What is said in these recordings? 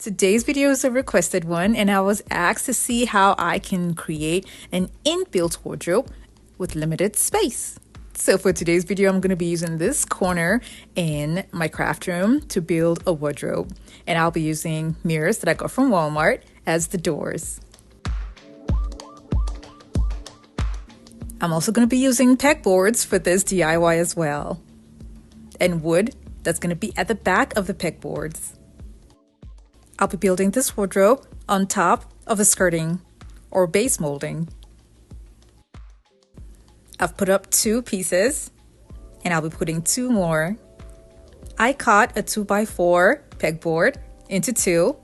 Today's video is a requested one, and I was asked to see how I can create an inbuilt wardrobe with limited space. So for today's video, I'm going to be using this corner in my craft room to build a wardrobe. And I'll be using mirrors that I got from Walmart as the doors. I'm also going to be using pegboards for this DIY as well. And wood that's going to be at the back of the pegboards. I'll be building this wardrobe on top of the skirting or base molding. I've put up 2 pieces and I'll be putting 2 more. I cut a 2x4 pegboard into 2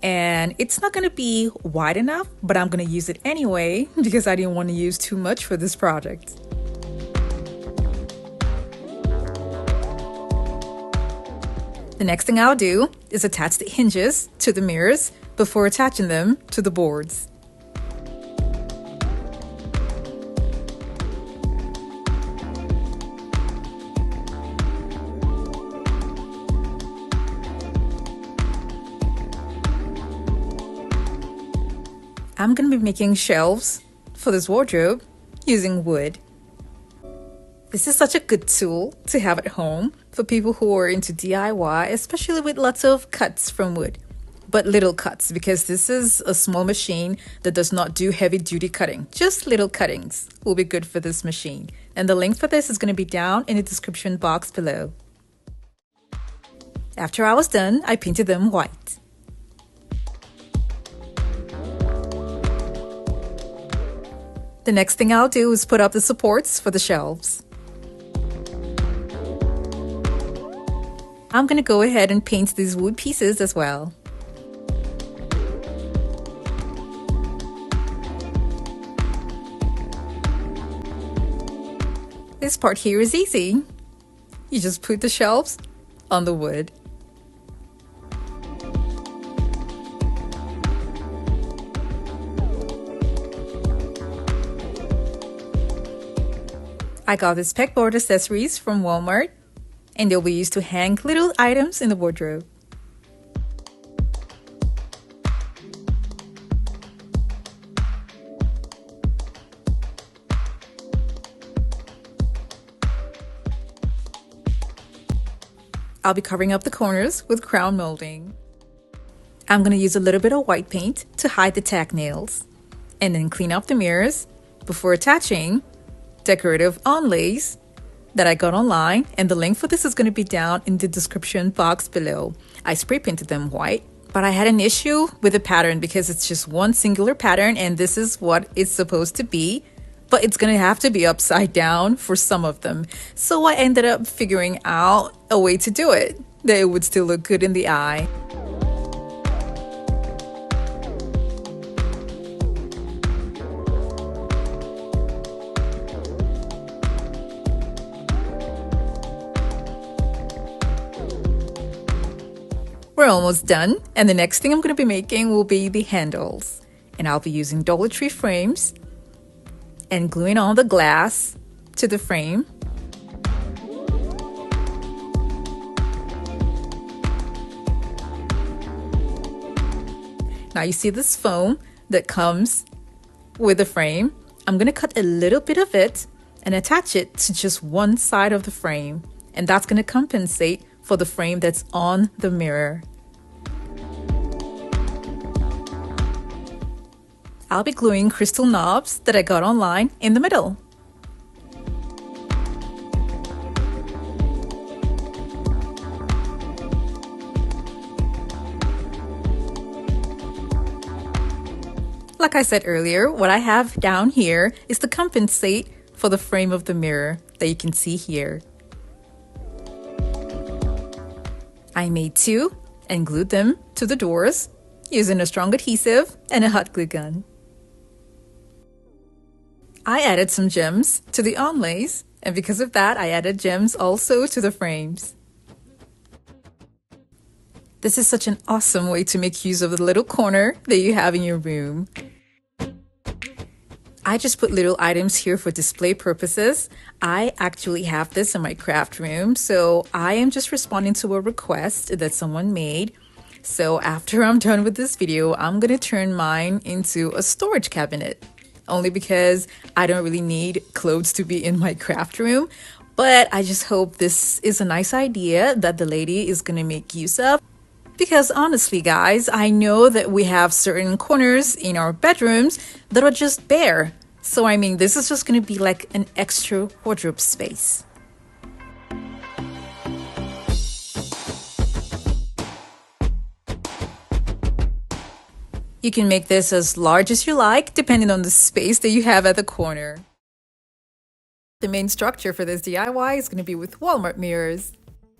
and it's not going to be wide enough, but I'm going to use it anyway because I didn't want to use too much for this project. The next thing I'll do is attach the hinges to the mirrors before attaching them to the boards. I'm going to be making shelves for this wardrobe using wood. This is such a good tool to have at home for people who are into DIY, especially with lots of cuts from wood, but little cuts because this is a small machine that does not do heavy duty cutting. Just little cuttings will be good for this machine. And the link for this is going to be down in the description box below. After I was done, I painted them white. The next thing I'll do is put up the supports for the shelves. I'm going to go ahead and paint these wood pieces as well. This part here is easy. You just put the shelves on the wood. I got this Pegboard Accessories from Walmart, and they'll be used to hang little items in the wardrobe. I'll be covering up the corners with crown molding. I'm going to use a little bit of white paint to hide the Tacknails, and then clean up the mirrors before attaching decorative onlays that I got online, and the link for this is going to be down in the description box below. I spray painted them white, but I had an issue with the pattern because it's just one singular pattern and this is what it's supposed to be, but it's going to have to be upside down for some of them. So I ended up figuring out a way to do it that it would still look good in the eye. We're almost done, and the next thing I'm going to be making will be the handles. And I'll be using Dollar Tree frames and gluing on the glass to the frame. Now you see this foam that comes with the frame. I'm going to cut a little bit of it and attach it to just one side of the frame. And that's going to compensate for the frame that's on the mirror. I'll be gluing crystal knobs that I got online in the middle. Like I said earlier, what I have down here is to compensate for the frame of the mirror that you can see here. I made 2 and glued them to the doors using a strong adhesive and a hot glue gun. I added some gems to the onlays, and because of that, I added gems also to the frames. This is such an awesome way to make use of the little corner that you have in your room. I just put little items here for display purposes. I actually have this in my craft room, so I am just responding to a request that someone made So after I'm done with this video, I'm gonna turn mine into a storage cabinet. Only because I don't really need clothes to be in my craft room. But I just hope this is a nice idea that the lady is gonna make use of. Because honestly, guys, I know that we have certain corners in our bedrooms that are just bare. So I mean, this is just gonna be like an extra wardrobe space. You can make this as large as you like, depending on the space that you have at the corner. The main structure for this DIY is going to be with Walmart mirrors.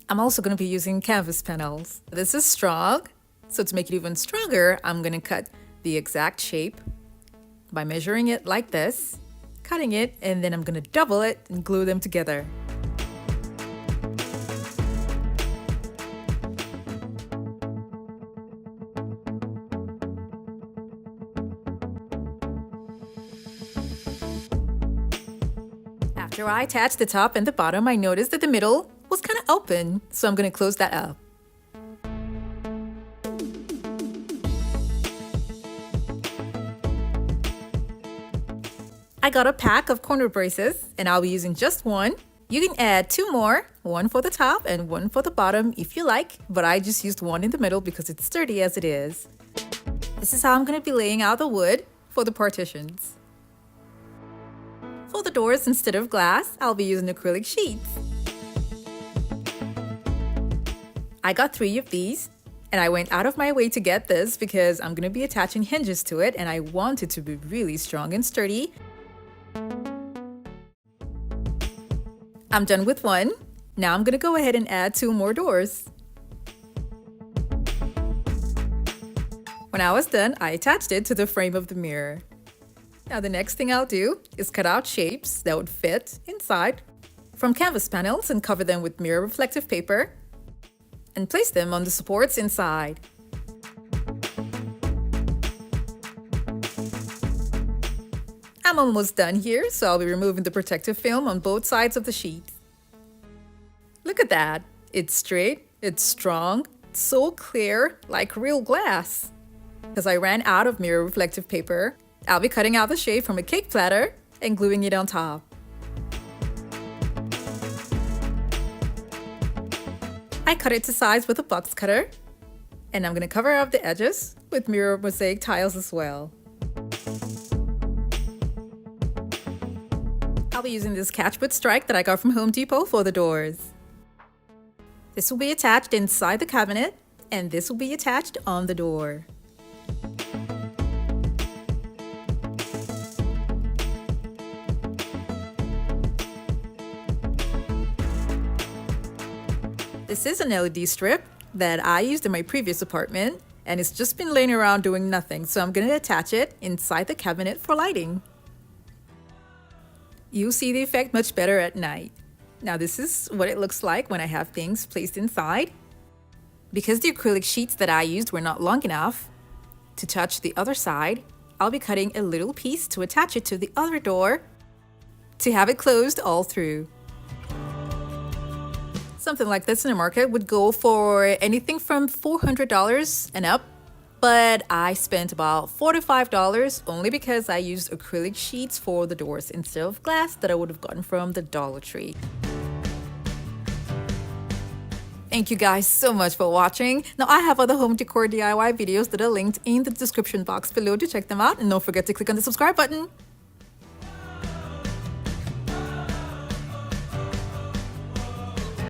I'm also going to be using canvas panels. This is strong, so to make it even stronger, I'm going to cut the exact shape by measuring it like this, cutting it, and then I'm going to double it and glue them together. After I attached the top and the bottom, I noticed that the middle was kind of open, so I'm going to close that up. I got a pack of corner braces, and I'll be using just one. You can add two more, one for the top and one for the bottom if you like, but I just used one in the middle because it's sturdy as it is. This is how I'm going to be laying out the wood for the partitions. For the doors, instead of glass, I'll be using acrylic sheets. I got 3 of these, and I went out of my way to get this because I'm going to be attaching hinges to it, and I want it to be really strong and sturdy. I'm done with one. Now I'm going to go ahead and add 2 more doors. When I was done, I attached it to the frame of the mirror. Now the next thing I'll do is cut out shapes that would fit inside from canvas panels and cover them with mirror reflective paper and place them on the supports inside. I'm almost done here, so I'll be removing the protective film on both sides of the sheet. Look at that! It's straight, it's strong, it's so clear, like real glass. Because I ran out of mirror reflective paper, I'll be cutting out the shape from a cake platter and gluing it on top. I cut it to size with a box cutter, and I'm going to cover up the edges with mirror mosaic tiles as well. I'll be using this catchwood strike that I got from Home Depot for the doors. This will be attached inside the cabinet, and this will be attached on the door. This is an LED strip that I used in my previous apartment, and it's just been laying around doing nothing, so I'm going to attach it inside the cabinet for lighting. You'll see the effect much better at night. Now this is what it looks like when I have things placed inside. Because the acrylic sheets that I used were not long enough to touch the other side, I'll be cutting a little piece to attach it to the other door to have it closed all through. Something like this in the market would go for anything from $400 and up, but I spent about $45 only because I used acrylic sheets for the doors instead of glass that I would have gotten from the Dollar Tree. Thank you guys so much for watching. Now I have other home decor DIY videos that are linked in the description box below to check them out, and don't forget to click on the subscribe button.